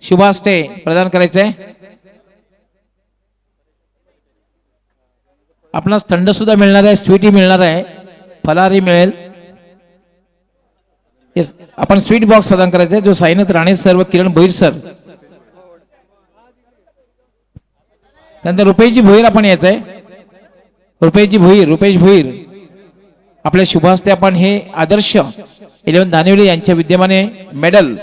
शुभ हस्ते प्रदान करायचंय. आपणास थंड सुद्धा मिळणार आहे, स्वीटही मिळणार आहे, फलाहारही मिळेल. येस, आपण स्वीट बॉक्स प्रदान करायचा आहे जो साईनाथ राणे सर व किरण भोईर सर. त्यानंतर रुपयेची भोईर आपण यायचंय. रुपयेची भोईर, रुपेश भोईर आपल्या शुभ हस्ते आपण हे आदर्श 11 धानिवली यांच्या विद्यमाने मेडल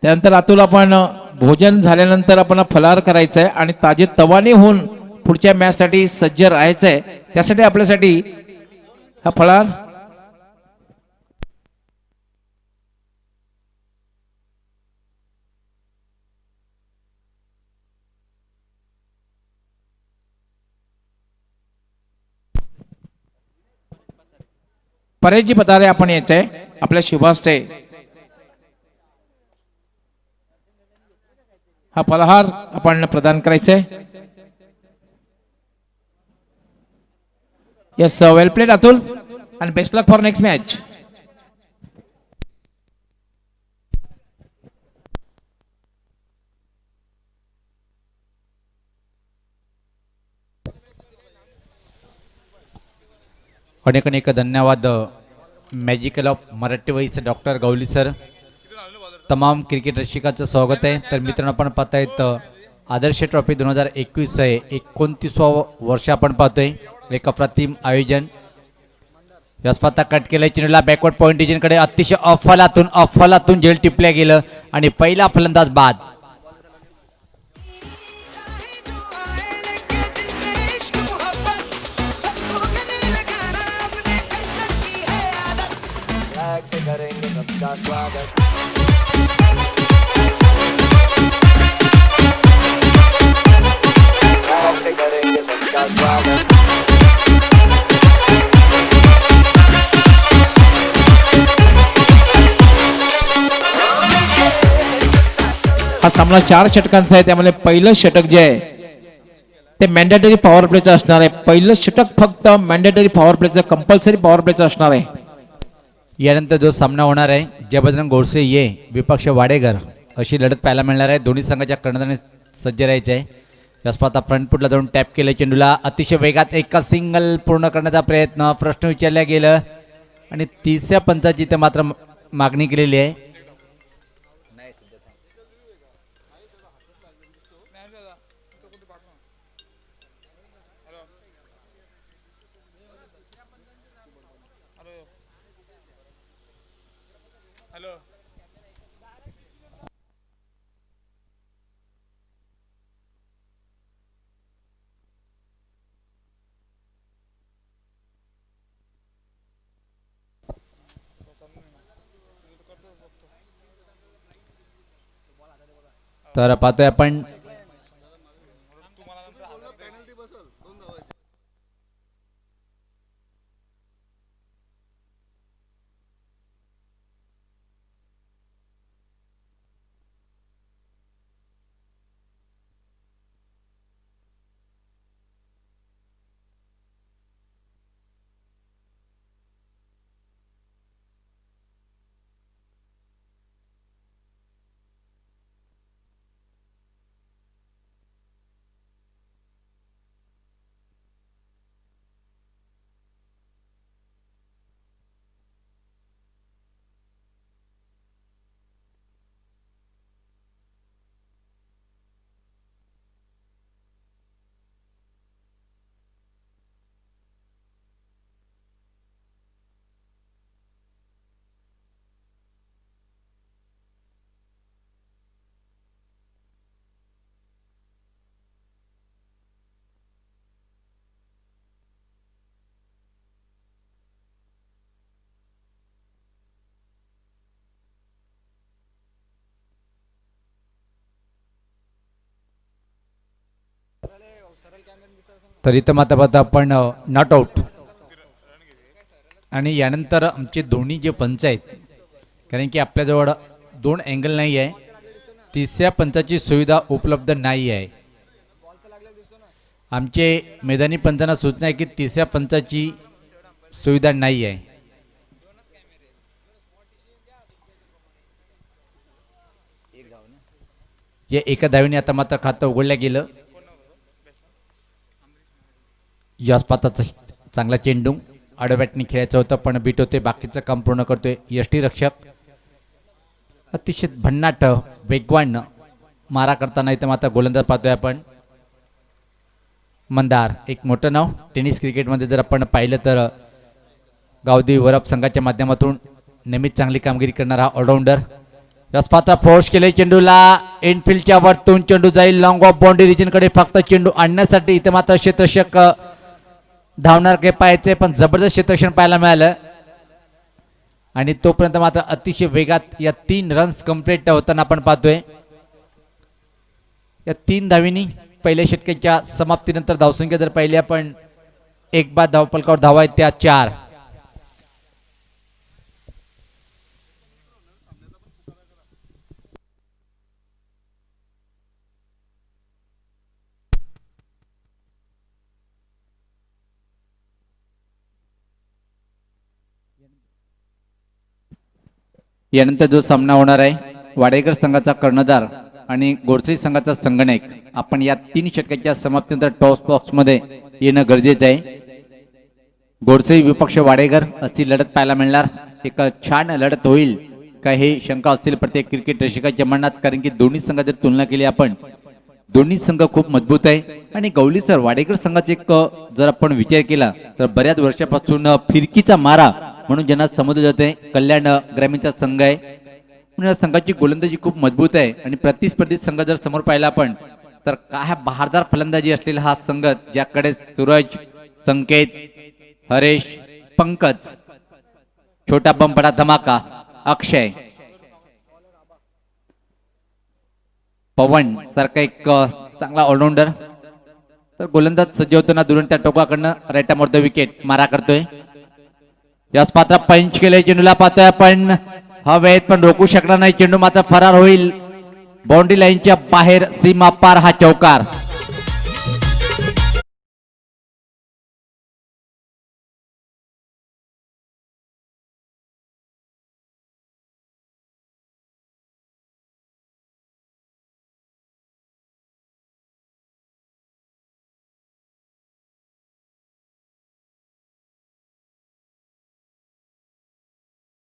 त्यानंतर अतुल आपण भोजन झाल्यानंतर आपण फलाहार करायचा आहे आणि ताजे तवाने होऊन पुढच्या मॅच साठी सज्ज राहायचं आहे. त्यासाठी आपल्यासाठी हा फलाहार परेजी पतारे आपण यायचंय आपल्या शुभास्ते. हा फलाहार आपण प्रदान करायचंय. यस, वेल प्लेड अतुल आणि best luck for next match. अनेक अनेक धन्यवाद magical of Marathi voice doctor Gawali sir. तमाम क्रिकेट रसिकांचं स्वागत आहे. तर मित्रांनो आपण पाहतायत आदर्श ट्रॉफी 2021 आहे, 29वा वर्ष आपण पाहतोय. एक अप्रतिम आयोजन. स्वतः कट केलं चेंडूला बॅकवर्ड पॉईंट डिजनकडे अतिशय अफलातून झेल टिपल्या गेलं आणि पहिला फलंदाज बाद. करेंगे सबका स्वागत. से करेंगे सबका स्वागत. हा सामना 4 षटकांचा आहे. त्यामुळे पहिलं षटक जे आहे ते मॅन्डेटरी पॉवर प्लेचं असणार आहे. पहिलं षटक फक्त मॅन्डेटरी पॉवर प्लेचं, कंपल्सरी पॉवर प्लेचं असणार आहे. यानंतर जो सामना होणार आहे जयबजरंग गोडसे ये विपक्ष वाडेकर अशी लढत पाहायला मिळणार आहे. दोन्ही संघाच्या कर्णधाराने सज्ज राहायचे आहे. यशपात फ्रंटफुटला जाऊन टॅप केलं चेंडूला अतिशय वेगात एका सिंगल पूर्ण करण्याचा प्रयत्न. प्रश्न विचारला गेलं आणि तिसऱ्या पंचाची ते मात्र मागणी केलेली आहे. तर पाहतोय आपण तर इथं मात्र पाहता आपण नॉट आउट आणि यानंतर आमचे दोन्ही जे पंच आहेत कारण की आपल्याजवळ 2 अँगल नाही आहे. तिसऱ्या पंचाची सुविधा उपलब्ध नाही आहे आमचे मैदानी पंचांना सूचना आहे की तिसऱ्या पंचाची सुविधा नाही आहे. या एका धावेने आता मात्र खातं उघडलं गेलं. यशपाताचा चांगला चेंडू आडव्याटनी खेळायचं होतं पण बीट होते. बाकीचं काम पूर्ण करतोय यष्टीरक्षक. अतिशय भन्नाट वेगवान मारा करताना इथं मात्र गोलंदाज पाहतोय आपण मंदार. एक मोठं नाव टेनिस क्रिकेटमध्ये जर आपण पाहिलं तर गावदेवी वरप संघाच्या माध्यमातून नेहमीच चांगली कामगिरी करणारा ऑलराऊंडर. यशपाता फोर्स केले चेंडूला. इनफिल्डच्या वरतून चेंडू जाईल लॉंग ऑफ बाउंड्री रिजनकडे. फक्त चेंडू आणण्यासाठी इथे मात्र क्षेत्ररक्षक धावणार काही पाहायचे पण जबरदस्त क्षेत्ररक्षण पाहायला मिळालं आणि तोपर्यंत मात्र अतिशय वेगात या 3 रन्स कंप्लीट होताना आपण पाहतोय. या 3 धावींनी पहिल्या षटकाच्या समाप्तीनंतर धावसंख्या जर पाहिली आपण एक बाद धावफलकावर धावा आहेत त्या 4. यानंतर जो सामना होणार आहे वाडेकर संघाचा कर्णधार आणि गोडसे संघाचा संगणक. आपण या 3 षटकाच्या समाप्तीनंतर टॉस बॉक्स मध्ये येणं गरजेचं आहे. गोडसे विपक्ष वाडेकर अशी लढत पाहायला मिळणार. एक छान लढत होईल का हे शंका असतील प्रत्येक क्रिकेट रसिकाच्या मनात. कारण की दोन्ही संघात जर तुलना केली आपण दोन्ही संघ खूप मजबूत आहे आणि गवलीसर वाडेकर संघाचा एक जर आपण विचार केला तर बऱ्याच वर्षापासून फिरकीचा मारा म्हणून ज्यांना समजलं जाते कल्याण ग्रामीणचा संघ आहे. म्हणून या संघाची गोलंदाजी खूप मजबूत आहे आणि प्रतिस्पर्धी संघ जर समोर पाहिला आपण तर काय बहारदार फलंदाजी असलेला हा संघ ज्याकडे सूरज, संकेत, हरेश, पंकज, छोटा बम बडा धमाका, अक्षय, पवन सारखा एक चांगला ऑलराऊंडर. तर गोलंदाज सज्ज होताना दुरून त्या टोकाकडनं राईट मोर द विकेट मारा करतोय. याच पात्र पंच केले चेंडूला पाहतोय आपण हवेत पण रोखू शकणार नाही. चेंडू मात्र फरार होईल बाउंड्री लाईनच्या बाहेर. सीमा पार हा चौकार.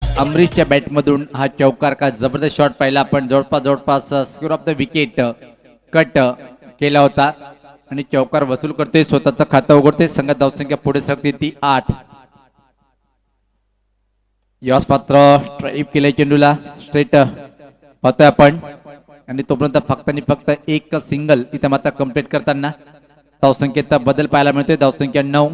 अमरीशच्या बॅटमधून हा चौकार का जबरदस्त शॉट पाहिला आपण. जवळपास square off the wicket cut केला होता आणि चौकार वसूल करतोय. स्वतःचं खातं उघडते. संघात धावसंख्या पुढे सरकते ती 8. यश पात्र ड्राईव्ह केले चेंडूला स्ट्रेट पाहतोय आपण आणि तोपर्यंत फक्त एक सिंगल इथे मात्र कंप्लीट करताना धावसंख्येत बदल पाहायला मिळतोय. धावसंख्या 9.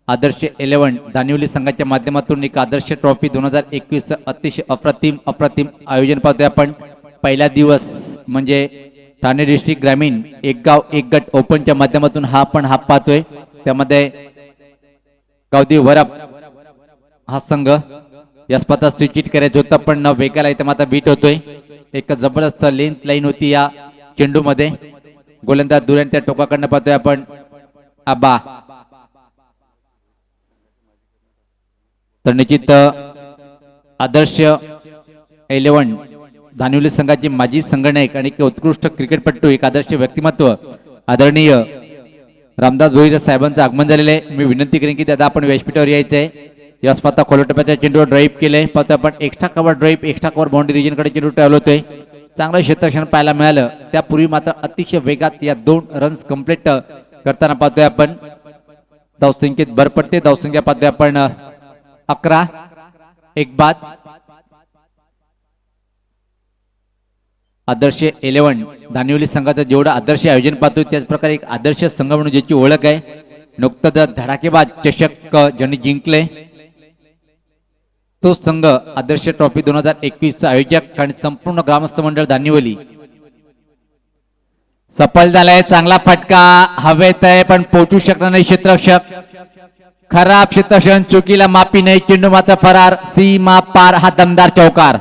आदर्श 11 दानिवली संघाच्या माध्यमातून एक आदर्श ट्रॉफी 2021 अतिशय अप्रतिम आयोजन पाहतोय आपण. पहिला दिवस म्हणजे ठाणे डिस्ट्रिक्ट ग्रामीण एक गाव एक गट ओपनच्या माध्यमातून हा आपण हाफ पाहतोय. त्यामध्ये गावदेवी वरप हा संघ या स्पर्धा स्विच करायचं होतं पण वेगाला इथं मात्र बीट होतोय. एक जबरदस्त लेंथ लाईन होती या चेंडू मध्ये. गोलंदाज दुरण त्या टोकाकडनं पाहतोय आपण आबा. तर निश्चित आदर्श 11 धानिवली संघाचे माजी संघनायक आणि उत्कृष्ट क्रिकेटपटू एक आदर्श व्यक्तिमत्व आदरणीय रामदास भोईर साहेबांचं आगमन झालेलं आहे. मी विनंती करेन की दादा आपण व्यासपीठावर यायचंय. या स्पर्धा खोलटप्याच्या चेंडूवर ड्राईव्ह केले पाहतो आपण. Extra cover drive extra cover boundary रिजनकडे चेंडू ट्रॅव्हल होतोय. चांगलं क्षेत्ररक्षण पाहायला मिळालं. त्यापूर्वी मात्र अतिशय वेगात या 2 रन्स कंप्लीट करताना पाहतोय आपण. धावसंख्येत भर पडते. धावसंख्या पाहतोय आपण 11. एक बाद. आदर्श 11 दानिवली संघाचं जेवढं आदर्श आयोजन पाहतोय त्याच प्रकारे एक आदर्श संघ म्हणून ज्याची ओळख आहे. नुकतंच धडाकेबाज चषक ज्यांनी जिंकले तो संघ आदर्श ट्रॉफी 2021 आयोजक आणि संपूर्ण ग्रामस्थ मंडळ दानिवली सफल झालाय. चांगला फटका हवेत आहे पण पोहोचू शकणार नाही क्षेत्ररक्षक. खराब क्षेत्ररक्षण चुकीला माफी नाही. चेंडू मात्र फरार. सीमा पार हा दमदार चौकार.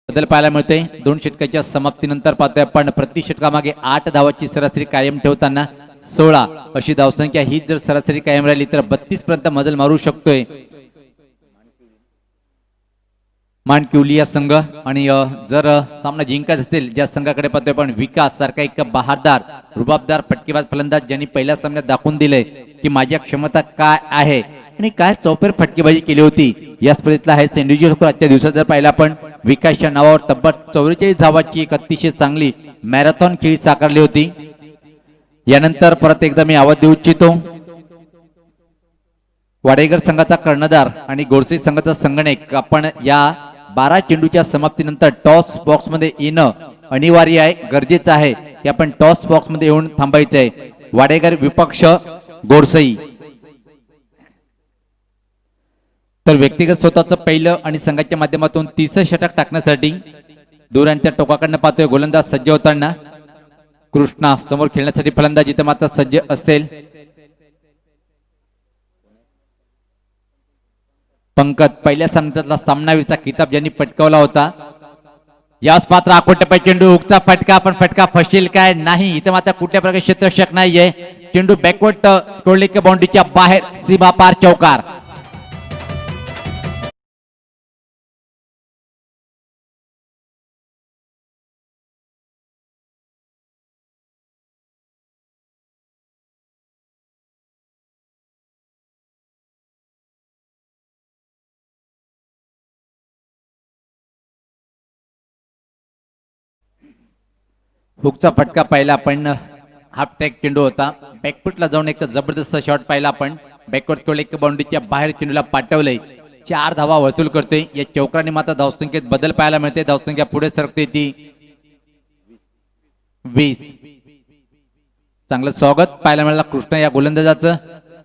बदल पाहायला मिळते. 2 षटकाच्या समाप्तीनंतर पाहतोय आपण प्रति षटकामागे 8 धावाची सरासरी कायम ठेवताना 16 अशी धावसंख्या ही जर सरासरी कायम राहिली तर 32 पर्यंत मजल मारू शकतोय मानकिवली या संघ. आणि जर सामना जिंकायचा असेल ज्या संघाकडे पाहतोय पण विकास सारखा एक बहारदार रुबाबदार फटकेबाज फलंदाज ज्यांनी पहिल्या सामन्यात दाखवून दिले की माझ्या क्षमता काय आहे आणि काय चौफेर फटकेबाजी केली होती या स्पर्धेतला आहे सेंडुजी स्कोर. आजच्या दिवसात जर पाहिला आपण विकासच्या नावावर तब्बल 44 धावाची एक अतिशय चांगली मॅरेथॉन खेळी साकारली होती. यानंतर परत एकदा मी आवाज देऊ इच्छितो वाडेकर संघाचा कर्णधार आणि गोरसे संघाचा संगणक आपण या 12 चेंडूच्या समाप्तीनंतर टॉस बॉक्स मध्ये येणं अनिवार्य आहे गरजेचं आहे की आपण टॉस बॉक्स मध्ये येऊन थांबायचं आहे. वाडेकर विपक्ष गोरसई तर व्यक्तिगत स्वतःचं पहिलं आणि संघाच्या माध्यमातून 30 षटक टाकण्यासाठी दुरांच्या टोकाकडनं पाहतोय गोलंदाज सज्ज होताना कृष्णा समोर खेळण्यासाठी फलंदाज इथं मात्र सज्ज असेल. पंकज पहिल्या सामन्यातला सामनावीरचा किताब ज्यांनी पटकावला होता याच मात्र आकोटप्पा चेंडू हुकचा फटका पण फटका फशील काय नाही इथं मात्र कुठल्या प्रकारे क्षेत्ररक्षक नाहीये. चेंडू बॅकवर्ड स्कोरलेक बाउंड्रीच्या बाहेर सीमा पार चौकार. हुकचा फटका पाहिला आपण हाफ टॅग चेंडू होता बॅकफुटला जाऊन एक जबरदस्त शॉट पाहिला आपण बॅकवर्ड स्कोर एक बाउंड्रीच्या बाहेर चेंडूला पाठवलंय 4 धावा वसूल करतोय. या चौकाने मात्र धावसंख्येत बदल पाहायला मिळते. धावसंख्या पुढे सरकते ती 20. चांगलं स्वागत पाहायला मिळालं कृष्णा या गोलंदाजाचं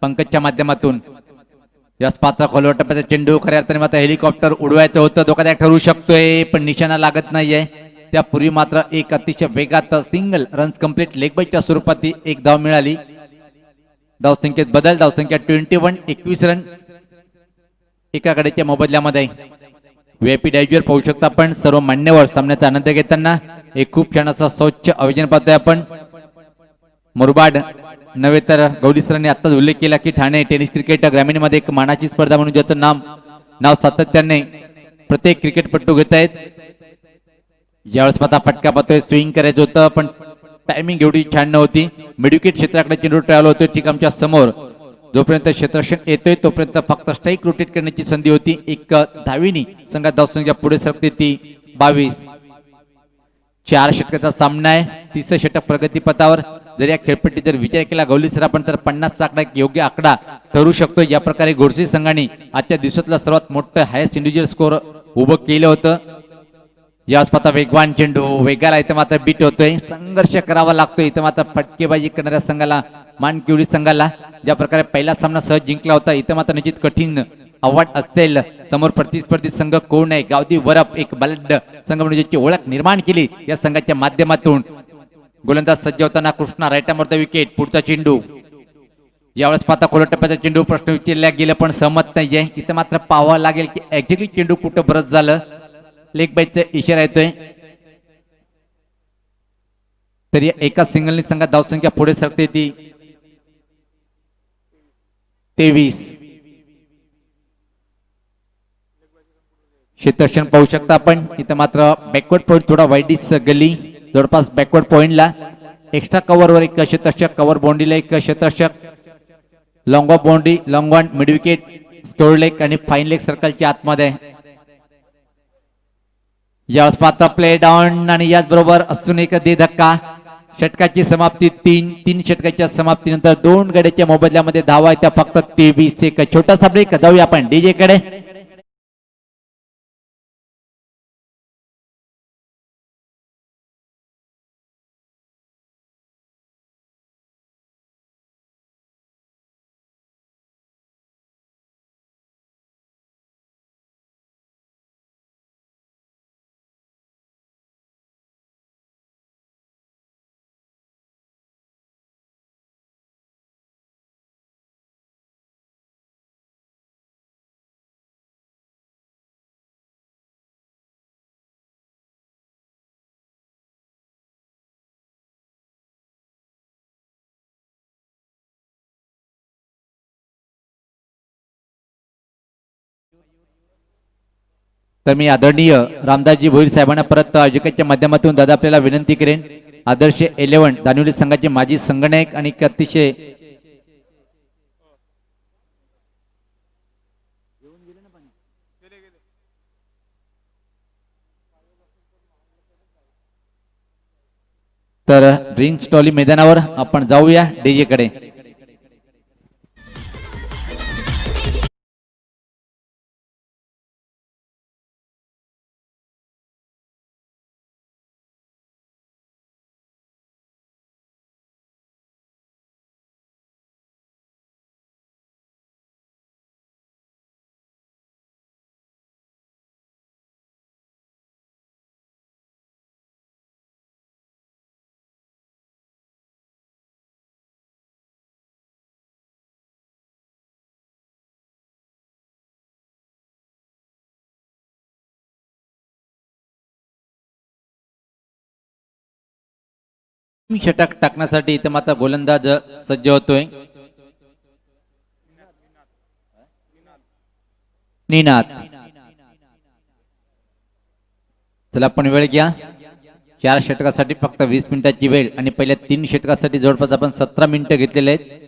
पंकजच्या माध्यमातून. याच पात्र खोलवर टप्प्याचा चेंडू खऱ्या अर्थाने मात्र हेलिकॉप्टर उडवायचं होतं धोकादायक ठरू शकतोय पण निशाणा लागत नाहीये. त्यापूर्वी मात्र एक अतिशय वेगात सिंगल रन्स कंप्लीट लेग बाईच्या स्वरूपात एक धाव मिळाली. धावसंख्येत बदल धावसंख्या 21 21 रन एका गड्याच्या मोबदल्यामध्ये. व्हीआयपी डायव्हर पाहू शकता आपण सर्व मान्यवर सामन्याचा आनंद घेताना एक खूप छान असं स्वच्छ आयोजन पाहतोय आपण. मुरबाड नव्हे तर गौरी सरांनी आत्ताच उल्लेख केला की ठाणे टेनिस क्रिकेट ग्रामीण मध्ये एक मानाची स्पर्धा म्हणून ज्याचं नाव सातत्याने प्रत्येक क्रिकेटपटू घेत आहेत. यावेळेस आता फटका पाहतोय स्विंग करायचं होतं पण टायमिंग एवढी छान नव्हती. मिडविकेट क्षेत्राकडे चेंडू ट्रायल होतोय ठीक आमच्या समोर. जोपर्यंत क्षेत्ररक्षण येतोय तोपर्यंत फक्त स्ट्राईक रोटेट करण्याची संधी होती. एक धावीनी संघात धावसंख्या पुढे सरकते ती 22. 4 षटकाचा सामना आहे 30 षटक प्रगतीपथावर. जर या खेळपट्टी जर विचार केला गौली सर आपण तर 50 चा आकडा एक योग्य आकडा ठरू शकतो. या प्रकारे गोरसी संघाने आजच्या दिवसातला सर्वात मोठं हायस्ट इंडिव्हिज्युअल स्कोर उभं केलं होतं. याच पाहता वेगवान चेंडू वेगाला इथं मात्र बीट होतोय. संघर्ष करावा लागतोय इथं मात्र फटकेबाजी करणाऱ्या संघाला मानकिवली संघाला. ज्या प्रकारे पहिला सामना सहज जिंकला होता इथं मात्र निश्चित कठीण आव्हान असेल. समोर प्रतिस्पर्धी संघ कोण आहे गावदी वरप एक बलड संघ म्हणून ज्याची ओळख निर्माण केली या संघाच्या माध्यमातून. गोलंदाज सज्ज होताना कृष्णा राईटामोरचा विकेट पुढचा चेंडू. यावेळेस पाहता खोल टप्प्याचा चेंडू प्रश्न विचारला गेला पण सहमत नाहीये. इथं मात्र पाहावं लागेल की एक्झॅक्टली चेंडू कुठं बरंच झालं. लेग बाईचा इशारा येतोय तरी एका सिंगलनी संघात धावसंख्या पुढे सरकते ती 23. क्षेत्ररक्षण पाहू शकता आपण इथं मात्र बॅकवर्ड पॉइंट थोडा वाईडिस गली जवळपास बॅकवर्ड पॉइंटला एक्स्ट्रा कव्हरवर एक क्षेत्ररक्षक कव्हर बाउंड्रीला एक क्षेत्ररक्षक long off boundary long on mid wicket square leg आणि फाईन लेग सर्कलच्या आतमध्ये. यावेळेस पाहता प्ले डाऊन आणि याचबरोबर असून एक दे धक्का. षटकाची समाप्ती 3 षटकाच्या समाप्तीनंतर 2 गड्याच्या मोबदल्यामध्ये धावा येत्या फक्त 23. एक छोटासा ब्रेक जाऊया आपण डीजे कडे. तर मी आदरणीय रामदासजी भोईर साहेबांना परत आयोजकांच्या माध्यमातून दादा आपल्याला विनंती करेन. आदर्श 11 दानिवली संघाचे माजी संघनायक आणि एक अतिशय तर ड्रिंक स्टॉली मैदानावर आपण जाऊया डीजे कडे. षटक टाकण्यासाठी इथं मात्र गोलंदाज सज्ज होतोय. निनाद चला आपण वेळ घ्या. 4 षटकासाठी फक्त 20 मिनिटाची वेळ आणि पहिल्या 3 षटकासाठी जवळपास आपण 17 मिनिटं घेतलेले आहेत.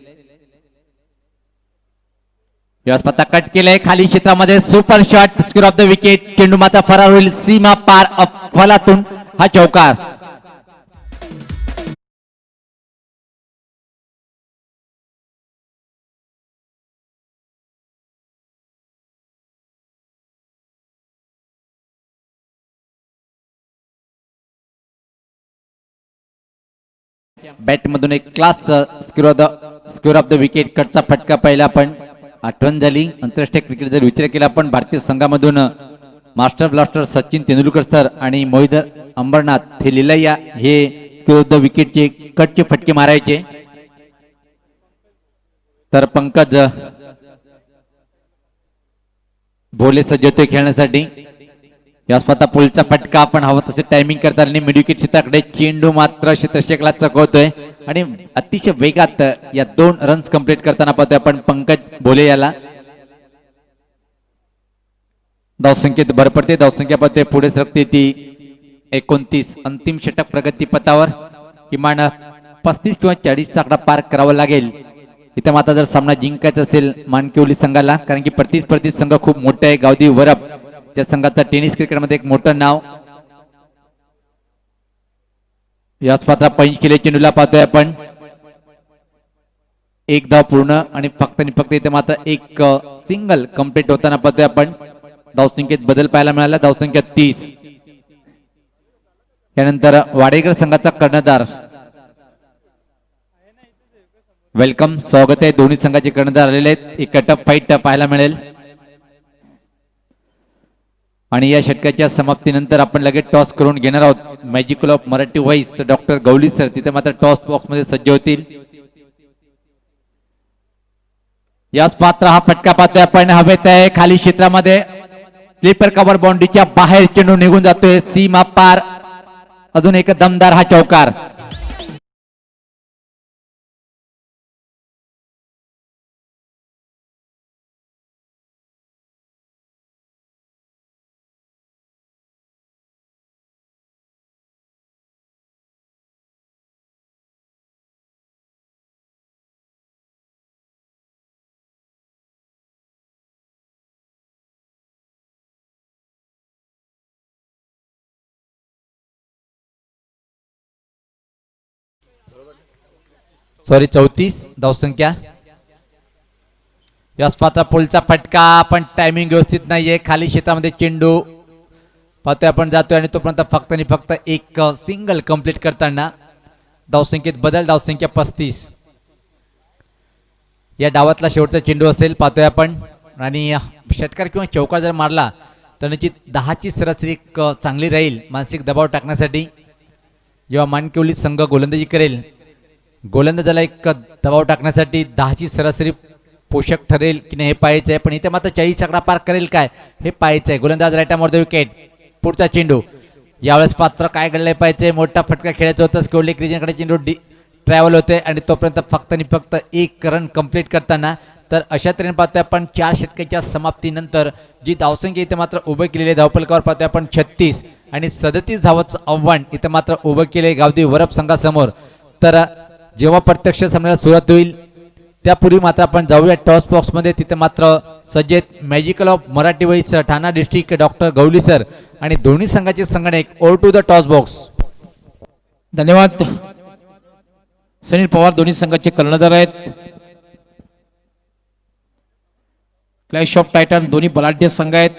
व्यवस्था कट केलंय खाली क्षेत्रामध्ये super shot square off the wicket. चेंडू मात्र फरार होईल सीमा पार फलातून हा चौकार. बॅट मधून एक class square off the wicket कटचा फटका पाहिला आपण. आठवण झाली आंतरराष्ट्रीय क्रिकेट जर विचार केला आपण भारतीय संघामधून master blaster Sachin Tendulkar sir आणि मोहित अंबरनाथ हे लिलैया हे स्क्वेअर ऑफ द विकेटचे कटचे फटके मारायचे. तर पंकज भोले सज्ज होते खेळण्यासाठी. या स्वतः पुलचा फटका आपण हवा तसे टायमिंग करताना मिडविकेट क्षेत्राकडे चेंडू मात्र क्षेत्रक्षकला चकवतोय आणि अतिशय वेगात या 2 रन्स कंप्लीट करताना पाहतोय आपण पंकज भोले याला. धावसंख्येत भर पडते. धावसंख्या पाहतोय पुढे सरकते ती 29. अंतिम षटक प्रगती पथावर किमान 35 किंवा 40चा आकडा पार करावा लागेल इथं मात्र जर सामना जिंकायचा असेल मानकिवली संघाला. कारण की प्रतिस्पर्धी संघ खूप मोठा आहे. गावदेवी वरप त्या संघाचा टेनिस क्रिकेटमध्ये एक मोठं नाव. या स्पर्धा पंच केले चेंडूला पाहतोय आपण. 1 धाव पूर्ण आणि फक्त इथे मात्र एक सिंगल कंप्लीट होताना पाहतोय आपण. धावसंख्येत बदल पाहायला मिळाला. धावसंख्या 30. त्यानंतर वाडेकर संघाचा कर्णधार वेलकम स्वागत आहे. दोन्ही संघाचे कर्णधार आलेले आहेत. एक कटअप फाईट पाहायला मिळेल आणि या षटकाच्या समाप्तीनंतर आपण लगेच टॉस करून घेणार आहोत. Magical of Marathi voice doctor Gawali sir तिथे मात्र टॉस बॉक्स मध्ये सज्ज होतील. याच पात्र हा फटका पाहतोय आपण. हवेत आहे खाली क्षेत्रामध्ये स्लीपर कव्हर बाउंड्रीच्या बाहेर चेंडू निघून जातोय सीमा पार. अजून एक दमदार हा चौकार. सॉरी 34 धावसंख्या. यास्पाचा पुलचा फटका पण टायमिंग व्यवस्थित नाहीये. खाली क्षेत्रामध्ये चेंडू पाहतोय आपण जातोय आणि तोपर्यंत फक्त एक सिंगल कंप्लीट करताना धावसंख्येत बदल. धावसंख्या 35. या डावातला शेवटचा चेंडू असेल पाहतोय आपण आणि षटकार किंवा चौकार जर मारला तर निश्चित 10ची सरासरी एक चांगली राहील मानसिक दबाव टाकण्यासाठी. जेव्हा मानकिवली संघ गोलंदाजी करेल गोलंदाजाला एक दबाव टाकण्यासाठी 10ची सरासरी पोषक ठरेल की नाही हे पाहायचं आहे. पण इथे मात्र 40 आकडा पार करेल काय हे पाहायचं आहे. गोलंदाज राईट मोर द विकेट. पुढचा चेंडू यावेळेस पात्र काय घडलंय पाहिजे. मोठा फटका खेळायचा होता. स्कोरलेग रिजनकडे चेंडू ट्रॅव्हल होते आणि तोपर्यंत फक्त एक रन कंप्लीट करताना तर अशा तऱ्हेने पाहतोय आपण 4 षटकाच्या समाप्तीनंतर जी धावसंख्या इथे मात्र उभं केलेली आहे धावफलकावर पाहतोय आपण 36 आणि 37 धावाचं आव्हान इथे मात्र उभं केले गावदी वरप संघासमोर. तर जेव्हा प्रत्यक्ष सामन्याला सुरुवात होईल त्यापूर्वी मात्र आपण जाऊया टॉस बॉक्समध्ये. तिथे मात्र सज्जेत magical of Marathi voice Thane district doctor Gawali sir आणि दोन्ही संघाचे संगणक over to the toss box. धन्यवाद. सुनील पवार दोन्ही संघाचे कर्णधार आहेत. क्लॅश ऑफ टायटन दोन्ही बलाढ्य संघ आहेत.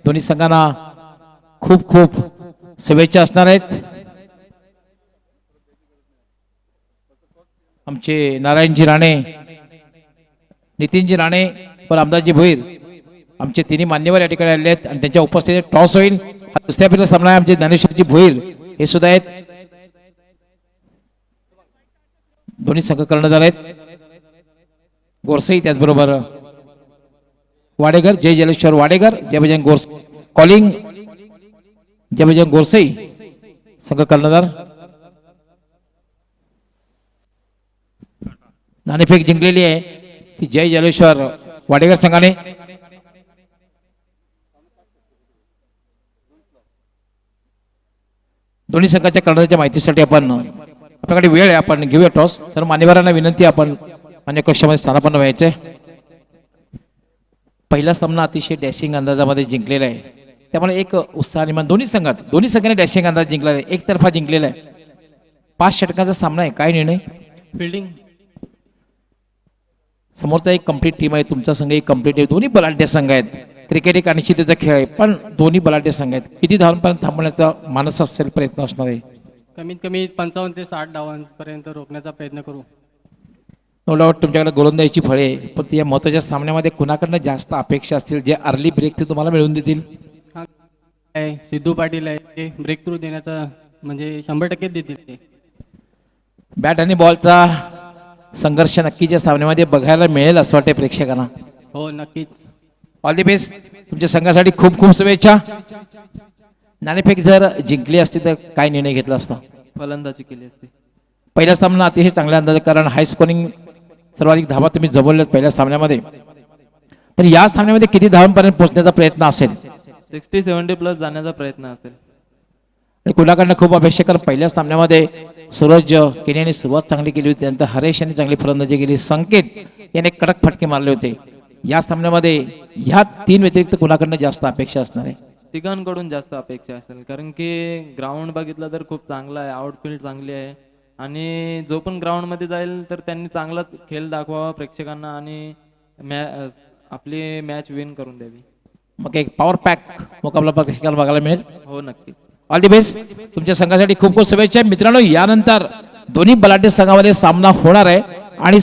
दोन्ही संघांना खूप खूप शुभेच्छा असणार आहेत. आमचे नारायणजी राणे, नितीनजी राणे व रामदासजी भोईर आमचे तिन्ही मान्यवर या ठिकाणी आले आहेत आणि त्यांच्या उपस्थितीत टॉस होईल. दुसऱ्या फेरीला सामना आहे आमचे ज्ञानेश्वरजी भोईर हे सुद्धा आहेत. दोन्ही संघ कर्णधार आहेत. गोरसई त्याचबरोबर वाडेकर, जय जलेश्वर वाडेकर, जय बजरंग गोरसे कॉलिंग, जय बजरंग गोरसई संघ कर्णधार. नाणेफेक जिंकलेली आहे ती जय जलेश्वर वाडेकर संघाने. दोन्ही संघाच्या कर्णधाराच्या माहितीसाठी आपण आपल्याकडे वेळ आहे, आपण घेऊया टॉस. तर मान्यवरांना विनंती आपण अन्य कक्षामध्ये स्थानापन्न व्हायचे. पहिला सामना अतिशय डॅशिंग अंदाजामध्ये जिंकलेला आहे, त्यामुळे एक उत्साह निर्माण दोन्ही संघाने डॅशिंग अंदाज जिंकलेला आहे, एकतर्फा जिंकलेला आहे. 5 षटकांचा सामना आहे. काय निर्णय? फिल्डिंग समोरचा एक कंप्लीट टीम आहे, तुमचा संघ एक कंप्लीट आहे. दोन्ही बलाढ्य संघ आहेत. क्रिकेट एक अनिश्चिततेचा खेळ आहे, पण दोन्ही बलाढ्य संघ आहेत. किती धावांपर्यंत थांबवण्याचा मानस असेल प्रयत्न असणार आहे? कमीत कमी 55 ते 60 धावांपर्यंत रोखण्याचा प्रयत्न करू. नो डाऊट तुमच्याकडे गोलंदाजीची फळे आहे, पण या महत्त्वाच्या सामन्यामध्ये कुणाकडनं जास्त अपेक्षा असतील जे अर्ली ब्रेक ते तुम्हाला मिळवून देतील? आहे सिद्धू पाटील आहे, ते ब्रेक थ्रू देण्याचा म्हणजे 100% देतील ते. बॅट आणि बॉलचा संघर्ष नक्कीच या सामन्यामध्ये बघायला मिळेल असं वाटते प्रेक्षकांना. हो नक्कीच. All the best. तुमच्या संघासाठी खूप खूप शुभेच्छा. नाणेफेक जर जिंकली असती तर काय निर्णय घेतला असता? फलंदाजी केली असते. पहिला सामना अतिशय चांगल्या अंदाज, कारण हाय स्कोरिंग सर्वाधिक धावा तुम्ही जमवल्यात पहिल्या सामन्यामध्ये. तर या सामन्यामध्ये किती धावांपर्यंत पोहोचण्याचा प्रयत्न असेल? 60-70 प्लस जाण्याचा प्रयत्न असेल. आणि कुणाकडनं खूप अपेक्षा, कारण पहिल्या सामन्यामध्ये सूरज केनियाने सुरुवात चांगली केली होती, त्यानंतर हरेश यांनी चांगली फलंदाजी केली, संकेत याने कडक फटके मारले होते. या सामन्यामध्ये ह्या 3 व्यतिरिक्त कुणाकडनं जास्त अपेक्षा असणार आहे? तिघांकडून जास्त अपेक्षा असेल, कारण की ग्राउंड बघितला तर खूप चांगला आहे, आउटफील्ड चांगली आहे आणि जो पण ग्राउंड मध्ये जाईल तर त्यांनी चांगलाच खेळ दाखवावा प्रेक्षकांना आणि आपली मॅच विन करून द्यावी. मग एक पॉवर पॅक मुकाबला प्रेक्षकाला बघायला मिळेल. हो नक्की. All the best. तुमच्या संघासाठी खूप खूप शुभेच्छा. मित्रांनो, यानंतर दोन्ही बलाढ्य संघामध्ये सामना होणार आहे आणि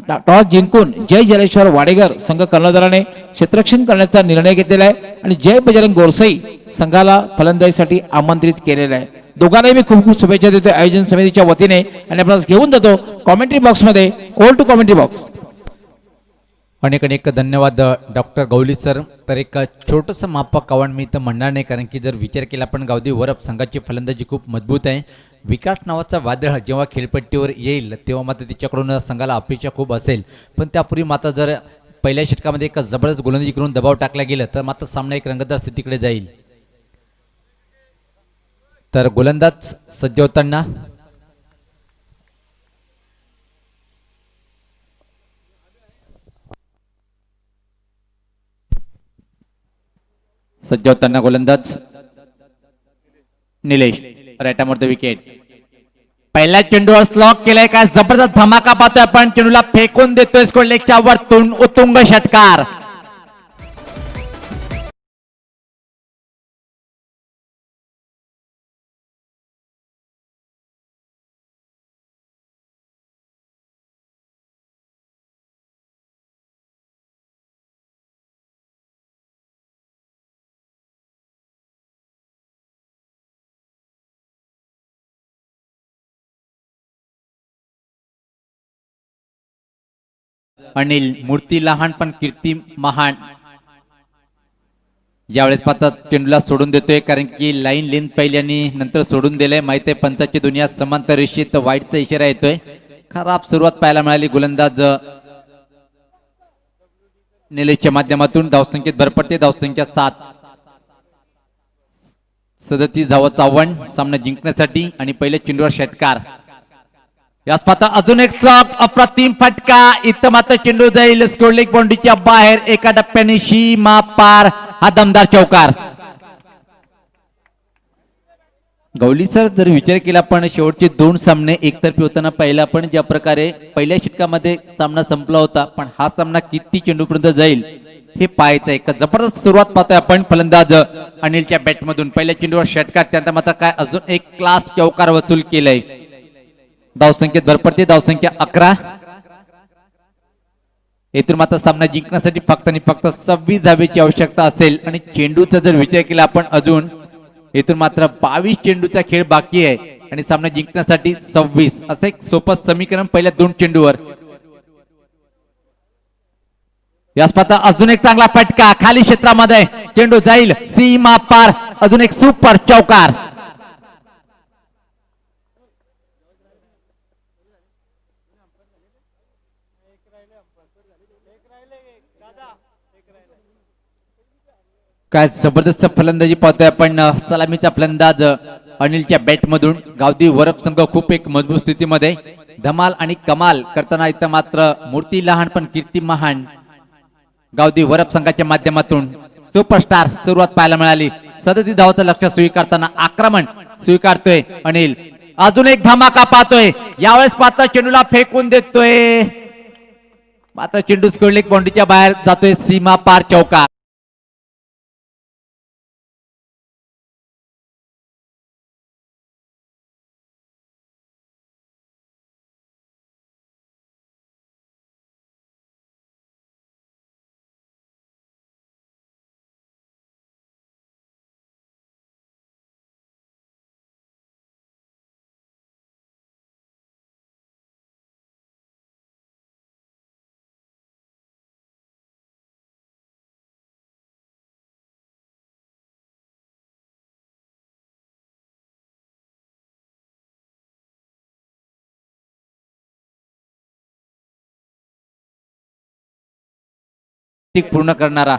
टॉस जिंकून जय जलेश्वर वाडेकर संघ कर्णधाराने क्षेत्ररक्षण करण्याचा निर्णय घेतलेला आहे आणि जय बजरंग गोरसई संघाला फलंदाजीसाठी आमंत्रित केलेलं आहे. दोघांनाही मी खूप खूप शुभेच्छा देतो आयोजन समितीच्या वतीने आणि आपण घेऊन जातो कॉमेंट्री बॉक्समध्ये. Over to commentary box. अनेक अनेक धन्यवाद डॉक्टर गवली सर. तर एक छोटंसं मापक आव्हान मी इथं म्हणणार नाही, कारण की जर विचार केला आपण गावदी वरप संघाची फलंदाजी खूप मजबूत आहे. विकास नावाचा वादळ जेव्हा खेळपट्टीवर येईल तेव्हा मात्र तिच्याकडून संघाला अपेक्षा खूप असेल, पण त्यापूर्वी मात्र जर पहिल्या षटकामध्ये एक जबरदस्त गोलंदाजी करून दबाव टाकला गेला तर मात्र सामना एक रंगतदार स्थितीकडे जाईल. तर गोलंदाज सज्ज होताना गोलंदाज निलेश राईट द विकेट. पहिल्या चेंडूवर स्लॉक केलाय, काय जबरदस्त धमाका पाहतोय आपण. चेंडूला फेकून देतोय स्कोर लेगच्या वरतून उत्तुंग षटकार. अनिल मूर्ती लहान पण कीर्ती महान यावेळेस पाहतात चेंडूला सोडून देतोय, कारण की लाईन लेंथ पहिली आणि नंतर सोडून दिलंय. माहिती आहे पंचाची दुनिया समांतर रेषेत वाईटचा इशारा येतोय. खराब सुरुवात पाहायला मिळाली. गोलंदाज निलेशच्या माध्यमातून धावसंख्येत भर पडते. धावसंख्या 7. 37 धावांचं आव्हान सामना जिंकण्यासाठी आणि पहिल्या चेंडूवर षटकार. याच पाहता अजून एक स्ट्रोक, अप्रतिम फटका. इथं मात्र चेंडू जाईल स्कोर लेग बाउंड्रीच्या बाहेर. एका टप्प्याने सीमा पार. हा दमदार चौकार. गवली सर, जर विचार केला पण शेवटचे 2 सामने एकतर्फी होताना पाहिला, पण ज्या प्रकारे पहिल्या षटकामध्ये सामना संपला होता, पण हा सामना किती चेंडूपर्यंत जाईल हे पाहायचं. एक जबरदस्त सुरुवात पाहतोय आपण. फलंदाज अनिलच्या बॅटमधून पहिल्या चेंडूवर षटकार. त्यानंतर मात्र काय अजून एक क्लास चौकार वसूल केलाय. धावसंख्येत भर पडते. धावसंख्या 11. येथून मात्र सामना जिंकण्यासाठी फक्त आणि फक्त 26 धावेची आवश्यकता असेल. आणि चेंडूचा जर विचार केला आपण अजून येथून मात्र 22 चेंडूचा खेळ बाकी आहे आणि सामना जिंकण्यासाठी 26. असं एक सोपं समीकरण पहिल्या 2 चेंडूवर. याच पाहता अजून एक चांगला फटका. खाली क्षेत्रामध्ये चेंडू जाईल सीमा पार. अजून एक सुपर चौकार. काय जबरदस्त फलंदाजी पाहतोय आपण. सलामीचा फलंदाज अनिलच्या बॅटमधून. गावदी वरप संघ खूप एक मजबूत स्थितीमध्ये. धमाल आणि कमाल करताना इथं मात्र मूर्ती लहान पण कीर्ती महान. गावदी वरप संघाच्या माध्यमातून सुपरस्टार सुरुवात पाहायला मिळाली. 37 धावाचं लक्ष स्वीकारताना आक्रमण स्वीकारतोय अनिल. अजून एक धमाका पाहतोय. यावेळेस पाहता चेंडूला फेकून देतोय, मात्र चेंडू स्कोर लेग बाउंड्रीच्या बाहेर जातोय. सीमा पार चौकार. पूर्ण करणारा.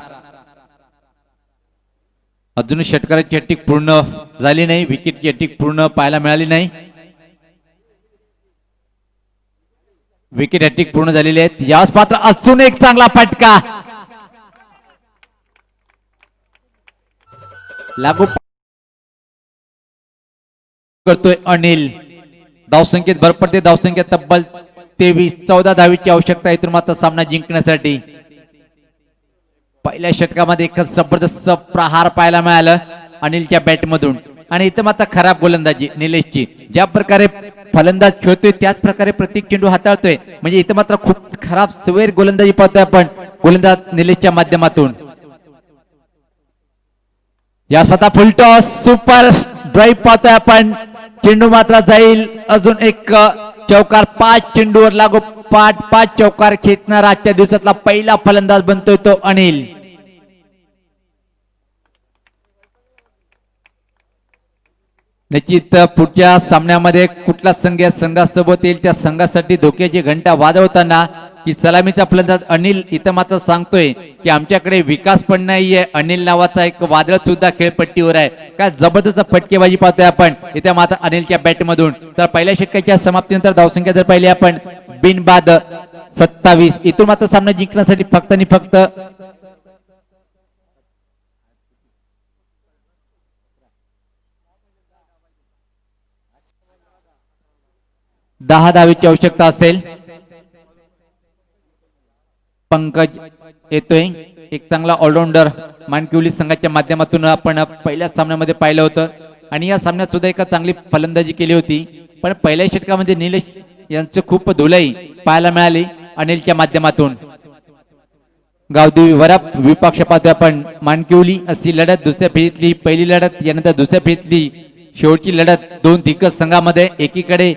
अजून षटकाराची हॅट्रिक पूर्ण झाली नाही. विकेटची हॅट्रिक पूर्ण पाहायला मिळाली नाही. विकेट हॅट्रिक पूर्ण झालेली आहेत. याच पात्र अजून एक चांगला फटका. लागू करतोय अनिल. धावसंख्येत भर पडते. धावसंख्या तब्बल 23. 14 धावीची आवश्यकता इथून मात्र सामना जिंकण्यासाठी. पहिल्या षटकामध्ये एक जबरदस्त प्रहार पाहायला मिळालं अनिलच्या बॅटमधून. आणि इथं मात्र खराब गोलंदाजी निलेशची. ज्या प्रकारे फलंदाज खेळतोय त्याच प्रकारे प्रत्येक चेंडू हाताळतोय. म्हणजे इथं मात्र खूप खराब सवैर गोलंदाजी पाहतोय आपण गोलंदाज निलेशच्या माध्यमातून. या स्वतः फुलटॉस सुपर ड्राईव्ह पाहतोय आपण. चेंडू मात्र जाईल. अजून एक चौकार. 5 चेंडूवर लागू 5 चौकार खेचणारा आजच्या दिवसातला पहिला फलंदाज बनतोय तो अनिल. निश्चित पुढच्या सामन्यामध्ये कुठला संघ या संघासोबत येईल त्या संघासाठी धोक्याची घंटा वाजवताना की सलामीचा फलंदाज अनिल इथं मात्र सांगतोय की आमच्याकडे विकास पण नाहीये. अनिल नावाचा एक वादळ सुद्धा खेळपट्टीवर आहे. काय जबरदस्त फटकेबाजी पाहतोय आपण इथे मात्र अनिलच्या बॅटमधून. तर पहिल्या षटकाच्या समाप्तीनंतर धावसंख्या जर पाहिली आपण बिनबाद 27. इथून मात्र सामना जिंकण्यासाठी फक्त आणि फक्त 10 धावेची आवश्यकता असेल. पंकज येतोय. एक चांगला ऑलराऊंडर मानकिवली संघाच्या माध्यमातून आपण पहिल्या सामन्यामध्ये पाहिलं होतं आणि या सामन्यात सुद्धा एका चांगली फलंदाजी केली होती. पण पहिल्या षटकामध्ये निलेश यांचं खूप धुलाई पाहायला मिळाली अनिलच्या माध्यमातून. गावदेवी वरप विपक्ष पाहतोय आपण मानकिवली. अशी लढत दुसऱ्या फेरीतली पहिली लढत, यानंतर दुसऱ्या फेरीतली शेवटची लढत. 2 दिग्गज संघामध्ये एकीकडे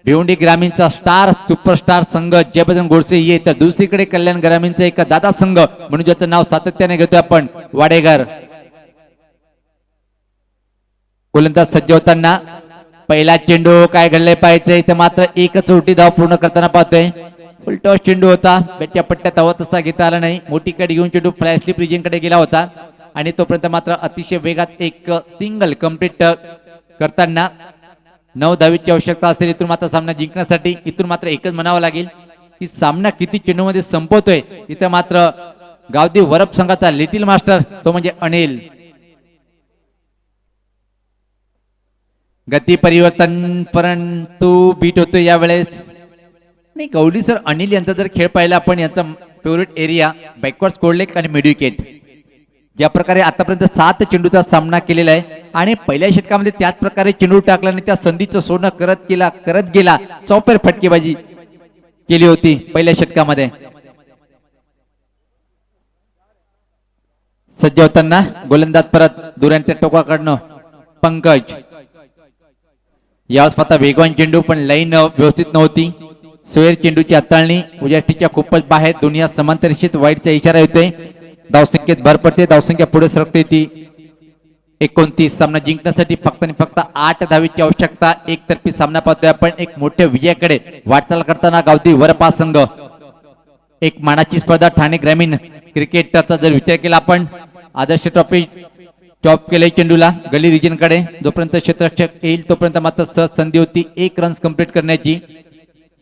भिवंडी ग्रामीणचा स्टार सुपरस्टार संघ जयबजरंग गोडसे ये, तर दुसरीकडे कल्याण ग्रामीणचा एक दादा संघ म्हणून ज्याचं नाव सातत्याने घेतोय आपण वाडेघर. गोलंदाज सज्ज होताना पहिला चेंडू काय घडले पाहिजे इथे मात्र एकच उलटी धाव पूर्ण करताना पाहतोय. उलटा चेंडू होता, बेटच्या पट्ट्यात हवा तसा घेता आला नाही. मोठी कडी घेऊन चेंडू फ्लॅश स्लिप रिजनकडे गेला होता आणि तोपर्यंत मात्र अतिशय वेगात एक सिंगल कंप्लीट करताना 9 धावीची आवश्यकता असेल इथून मात्र सामना जिंकण्यासाठी. इथून मात्र एकच म्हणावं लागेल की सामना किती चेंडू मध्ये संपवतोय. इथं मात्र गावदेव वरप संघाचा लिटिल मास्टर तो म्हणजे अनिल. गती परिवर्तन परंतु बीट होतोय यावेळेस. नाही गवली सर अनिल यांचा जर खेळ पाहिला आपण, यांचा favourite area backward score leg आणि मिड विकेट. ज्या प्रकारे आतापर्यंत 7 चेंडूचा सामना केलेला आहे आणि पहिल्या षटकामध्ये त्याच प्रकारे चेंडू टाकला आणि त्या संधीचं सोनं करत गेला. चौपेर फटकेबाजी केली होती पहिल्या षटकामध्ये. सज्ज होताना गोलंदाज परत दुरांच्या टोकाकडनं पंकज. यावेळेस आता वेगवान चेंडू पण लाईन व्यवस्थित नव्हती. सोयर चेंडूची हाताळणी उजाष्टीच्या खूपच बाहेर. दुनिया समांतरित वाईटचा इशारा येतोय. धावसंख्येत भर पडते, धावसंख्या पुढे सरकते ती 29. सामना जिंकण्यासाठी फक्त आणि फक्त 8 धावीची आवश्यकता. एकतर्फी सामना पाहतोय आपण. एक मोठ्या विजयाकडे वाटचाल करताना गावठी वरपा संघ. एक मानाची स्पर्धा ठाणे ग्रामीण क्रिकेटचा जर विचार केला आपण, आदर्श ट्रॉफी टॉप केले चेंडूला गली रिजन कडे. जोपर्यंत क्षेत्ररक्षक येईल तोपर्यंत मात्र सहज संधी होती 1 रन्स कंप्लीट करण्याची.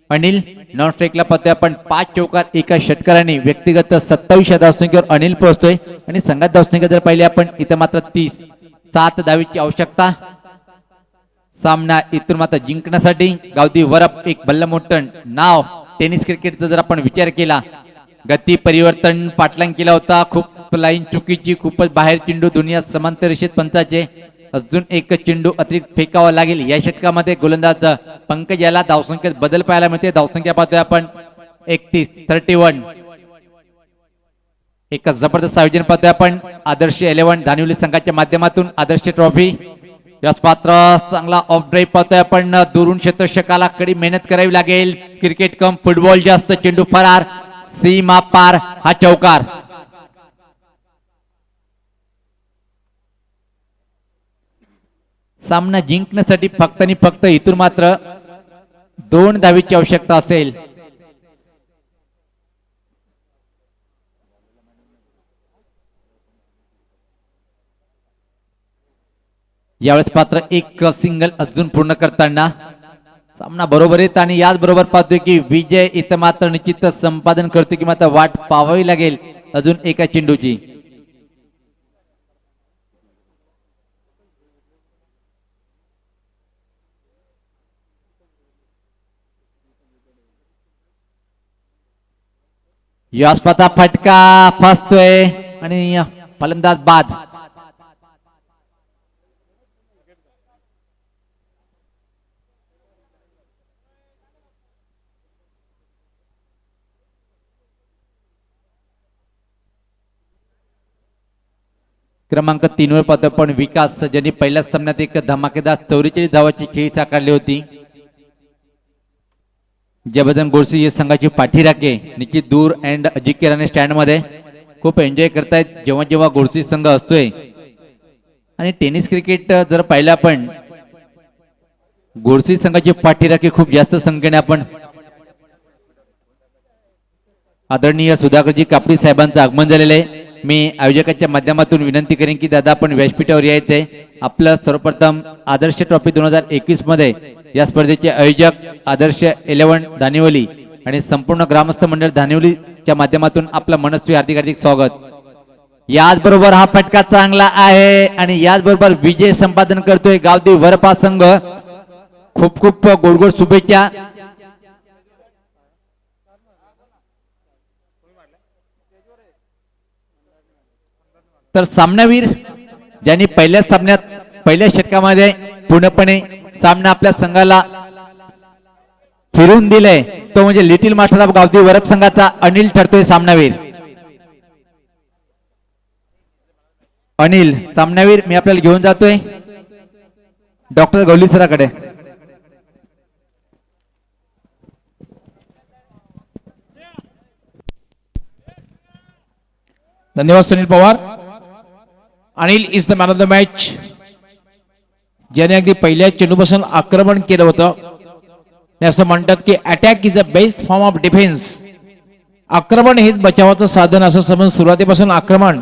अनिल नॉन स्ट्राईकला पाहतोय आपण. 5 चौकार एका षटकाराने व्यक्तिगत 27 धावसंख्येवर अनिल पोहोचतोय आणि संघात धावसंख्या जर पाहिली आपण इथं मात्र 30. 7 धावीची आवश्यकता. सामना इथून मात्र जिंकण्यासाठी गावठी वरप एक भल्ल मोठं नाव टेनिस क्रिकेटचा जर आपण विचार केला. गती परिवर्तन पाठलांग केला होता. खूप लाईन चुकीची, खूपच बाहेर चेंडू. दुनिया समांतर रेषेत पंचाचे. अजून एक चेंडू अतिरिक्त फेकावा लागेल या षटकामध्ये. गोलंदाज पंकज याला धावसंख्येत बदल पाहायला मिळते. धावसंख्या पाहतोय आपण 31. एक जबरदस्त आयोजन पाहतोय आपण आदर्श 11 दानिवली संघाच्या माध्यमातून. आदर्श ट्रॉफी यास पात्र चांगला ऑफ ड्राईव्ह पाहतोय आपण. दुरून क्षेत्ररक्षकाला कडी मेहनत करावी लागेल. क्रिकेट कम फुटबॉल जास्त, चेंडू फरार, सीमा पार, हा चौकार. सामना जिंकण्यासाठी फक्त आणि फक्त इथून मात्र 2 धावीची आवश्यकता असेल. यावेळेस पात्र एक सिंगल अजून पूर्ण करताना सामना बरोबर येत आणि याच बरोबर पाहतोय की विजय इथं मात्र निश्चित संपादन करतोय की मात्र वाट पाहावी लागेल अजून एका चेंडूची. यास्पता फटका फसतोय आणि फलंदाज बाद. क्रमांक 3 वर पाहतो पण विकास ज्यांनी पहिल्याच सामन्यात एक धमाकेदार 44 धावाची खेळी साकारली होती. जबरदस्त गोडसी या संघाची पाठी राखे निश्चित दूर अँड अजिंक्य राणे स्टँड मध्ये खूप एन्जॉय करतायत जेव्हा जेव्हा गोडसी संघ असतोय. आणि टेनिस क्रिकेट जर पाहिलं आपण गोडसी संघाची पाठी राखे खूप जास्त संख्येने आपण. आदरणीय सुधाकरजी कापडी साहेबांचं आगमन झालेलं आहे. मी आयोजकांच्या माध्यमातून विनंती करेन की दादा आपण व्यासपीठावर यायचंय. आपलं सर्वप्रथम आदर्श ट्रॉफी 2021 मध्ये या स्पर्धेचे आयोजक आदर्श 11 दानिवली आणि संपूर्ण ग्रामस्थ मंडळ दानिवलीच्या माध्यमातून आपलं मनस्वी हार्दिक हार्दिक स्वागत. याचबरोबर हा फटका चांगला आहे आणि याचबरोबर विजय संपादन करतोय गावदेव वरपा संघ. खूप खूप गोड गोड शुभेच्छा. तर सामनावीर ज्यांनी पहिल्या सामन्यात पहिल्या षटकामध्ये पूर्णपणे सामना आपल्या संघाला फिरून दिलाय तो म्हणजे little master of Gavdev Varap संघाचा अनिल ठरतोय सामनावीर. अनिल सामनावीर मी आपल्याला घेऊन जातोय डॉक्टर गवली सराकडे. धन्यवाद Sunil Pawar. Anil is the man of the match ज्याने अगदी पहिल्या चेंडूपासून आक्रमण केलं होतं. आणि असं म्हणतात की attack is the best form of defence. आक्रमण हेच बचावाचं साधन असं समज सुरुवातीपासून आक्रमण